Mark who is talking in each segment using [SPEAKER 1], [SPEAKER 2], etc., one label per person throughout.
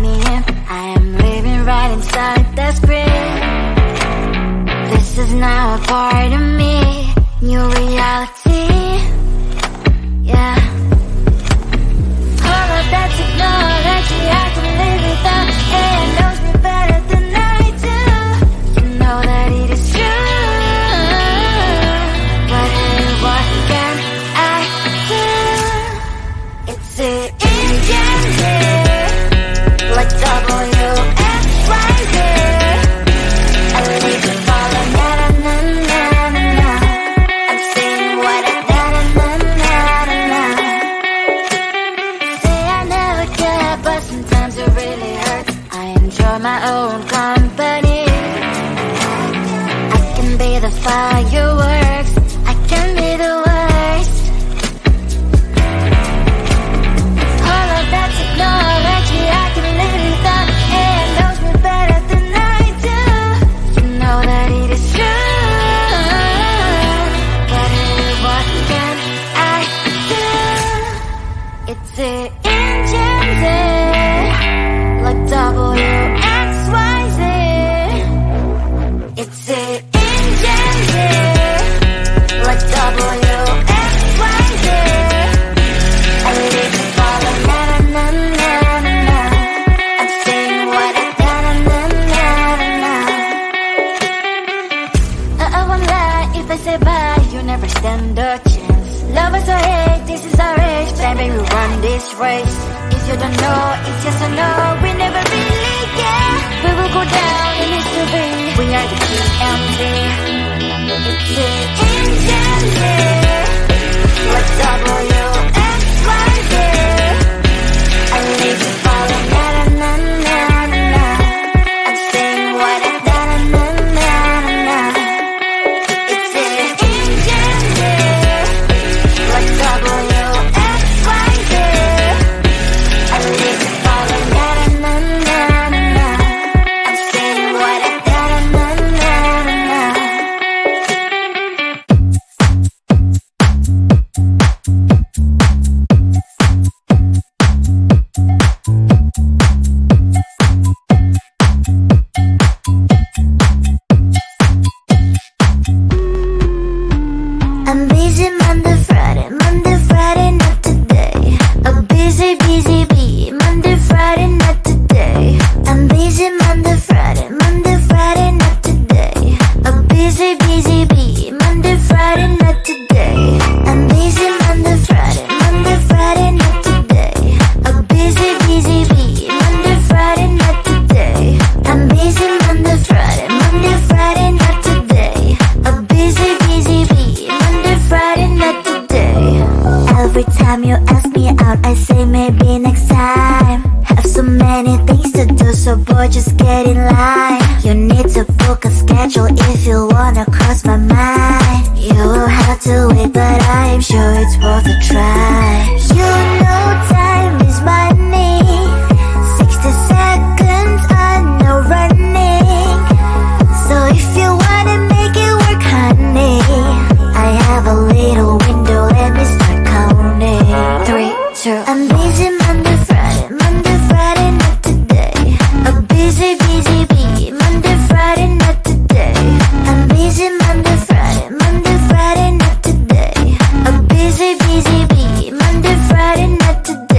[SPEAKER 1] me in. I am living right inside the screen. This is now a part of me, new reality. Yeah. All of that technology I can live without. It knows me better than I do. You know that it is true. But hey, what can I do? It's the engine here, like WXYZ. I need to follow, na na na na na na. I'm saying what I na na na na na na. Say I never care, but sometimes it really hurts. I enjoy my own company. I can be the fireworks, I can be the worst. All of that technology I can live without. It knows me better than I do. You know that it is true. But hey, what can I do? It's the engine there, like WXYZ. It's the engine there, like WXYZ. I live to follow, na na na na na na. I'm saying what I na na na na na na. I won't lie if I say bye, you never stand a chance. Love us or hate, this is our age. Baby, we run this race. If you don't know, it's yes or no. We never really care. We will go down in history. We are the TMZ. It's the engine here, like WXYZ. I need to follow, na na na na na na. I'm saying what I na na na na na. It's the engine here, like WXYZ. I need to follow, na na na na na. I'm saying what I na na na na na. I'm busy Monday, Friday, not today. I'm busy, busy bee, Monday, Friday, not today. I'm busy Monday, Friday, not today. I'm busy, busy bee, Monday, Friday, not today. I'm busy Monday, Friday, not today. I'm busy, busy bee, Monday, Friday, not today. I'm busy Monday, Friday, not today. I'm busy, busy bee, Monday, Friday, not today. Every time you ask me out, I say maybe next time. Have so many things to do, so boy, just get in line. You need to book a schedule if you wanna cross my mind. You will have to wait, but I am sure it's worth a try. You know time is money. 60 seconds, I know running. So if you wanna make it work, honey, I have a little window, let me start counting. 3, 2, I'm busy Monday, Friday, not today. I'm busy, busy bee, Monday, Friday, not today. I'm busy Monday, Friday, not today. I'm busy, busy bee, Monday, Friday, not today.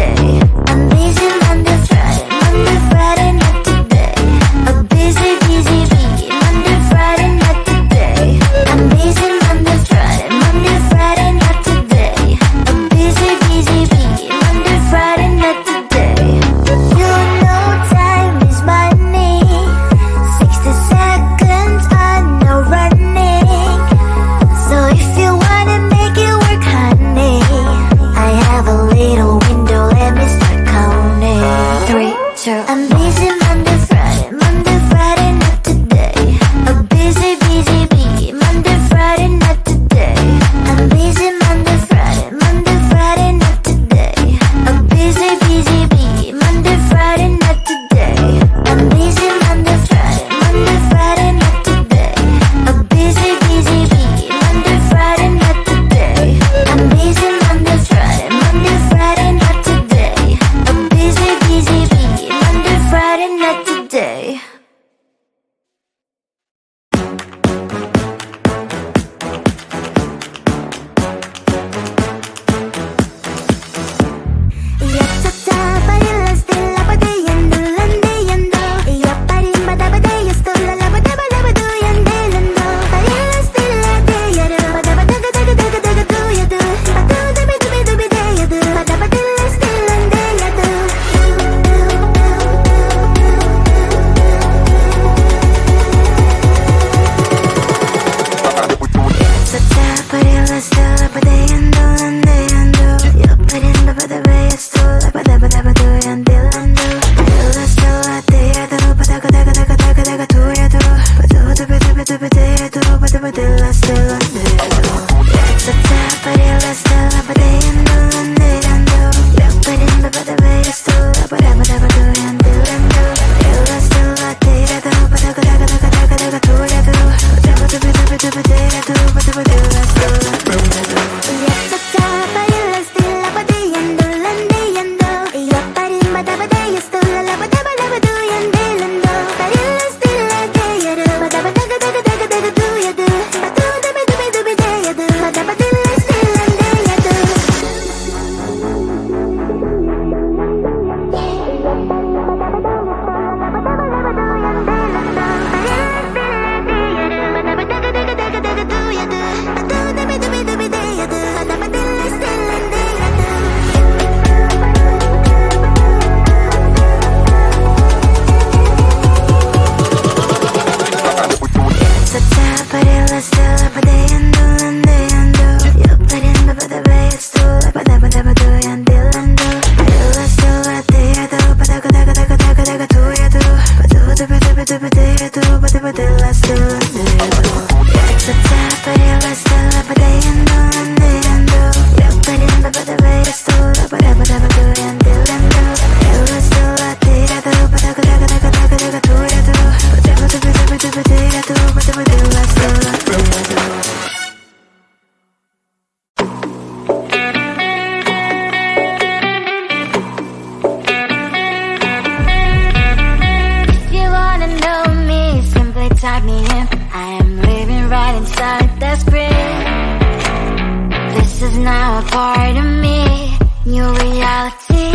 [SPEAKER 1] now a part of me. New reality,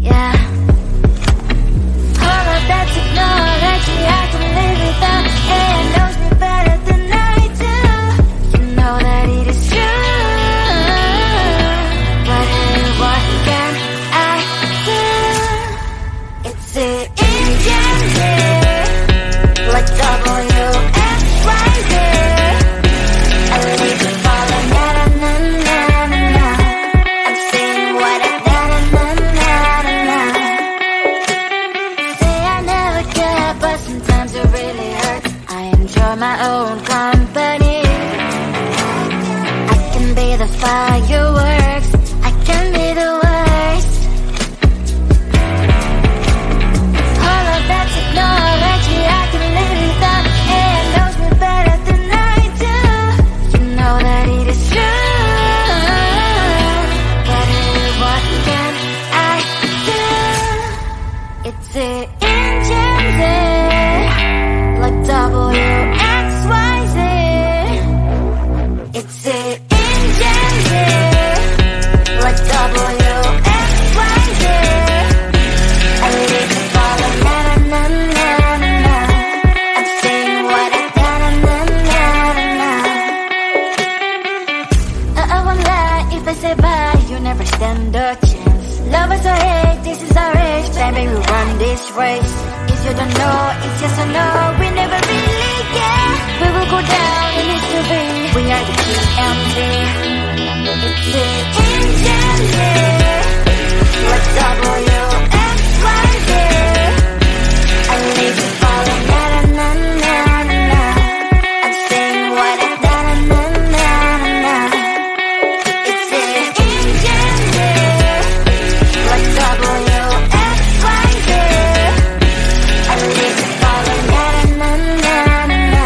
[SPEAKER 1] yeah. All of that technology I can live without. AI knows me better than I do. You know that it is true. But hey, what can I do? It's the engine, like WXYZ. I live to follow, na na na na na na. I'm saying what I na na na na na na. Say I never care, but sometimes it really hurts. I enjoy my own company. I can be the fireworks, I can be the worst. All of that technology I can live without. AI knows me better than I do. You know that it is true. But hey, what can I do? It's the engine there, like WXYZ. It's the engine there, like WXYZ. I live to follow, na na na na na na. I'm saying what I na na na na na na. I won't lie if I say bye, you never stand a chance. Love us or hate, this is our age. Baby, we run this race. If you don't know, it's yes or no. We never really care. We will go down in history. We are the TMZ. It's the engine there, like WXYZ. I live to follow, na na na na na na. I'm saying what I na na na na na na. It's the engine there, like WXYZ. I live to follow, na na na na na na.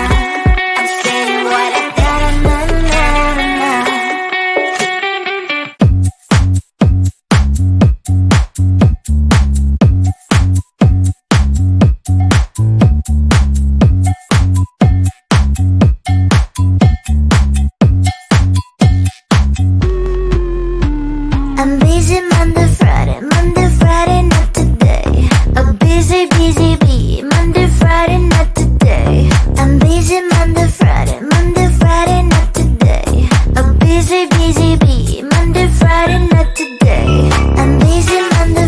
[SPEAKER 1] I'm saying what I na na na na na na. I'm busy Monday, Friday, not today. A busy, busy bee, Monday, Friday, not today. I'm busy Monday, Friday, not today. A busy, busy bee, Monday, Friday, not today. I'm busy Monday,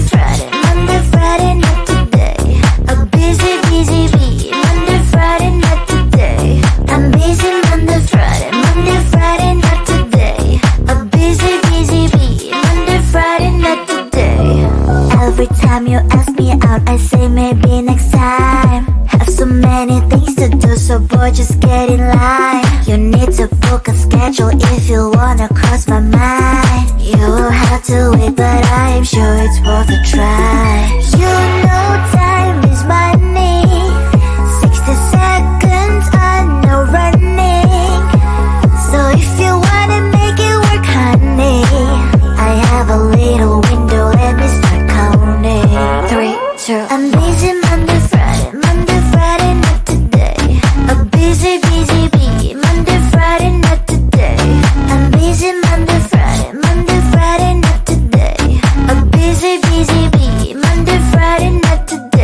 [SPEAKER 1] Friday, not today. A busy, busy bee, Monday, Friday, not today. I'm busy Monday, Friday, not today. A busy, busy bee, Monday, Friday, not today. Every time you ask me out, I say maybe next time. Have so many things to do, so boy, just get in line. You need to book a schedule if you wanna cross my mind. You will have to wait, but I am sure it's worth a try. You know time is money. 60 seconds on no running. So if you wanna make it work, honey, I have a little window, let me start counting. 3, 2, I'm busy Monday, Friday, not today. A busy, busy bee, Monday, Friday, not today. I'm busy Monday, Friday, not today. A busy, busy bee, Monday, Friday, not today.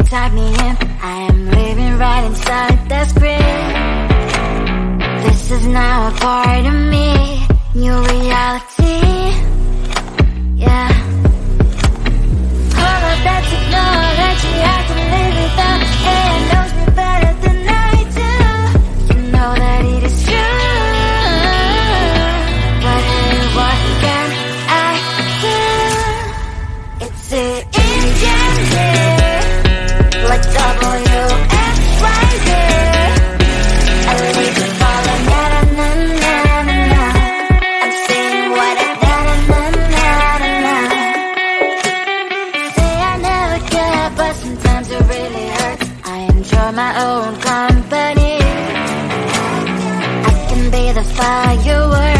[SPEAKER 1] Type me in, I am living right inside the screen. This is now a part of me, new reality. Yeah. All of that technology, I can live without. It knows me better than I do. You know that it is true. But hey, what can I do? It's the Indian day. Like W-X-Y-Z, I leave you falling, na-na-na-na-na. I'm saying what I na-na-na-na-na. Say I never care, but sometimes it really hurts. I enjoy my own company. I can be the firework.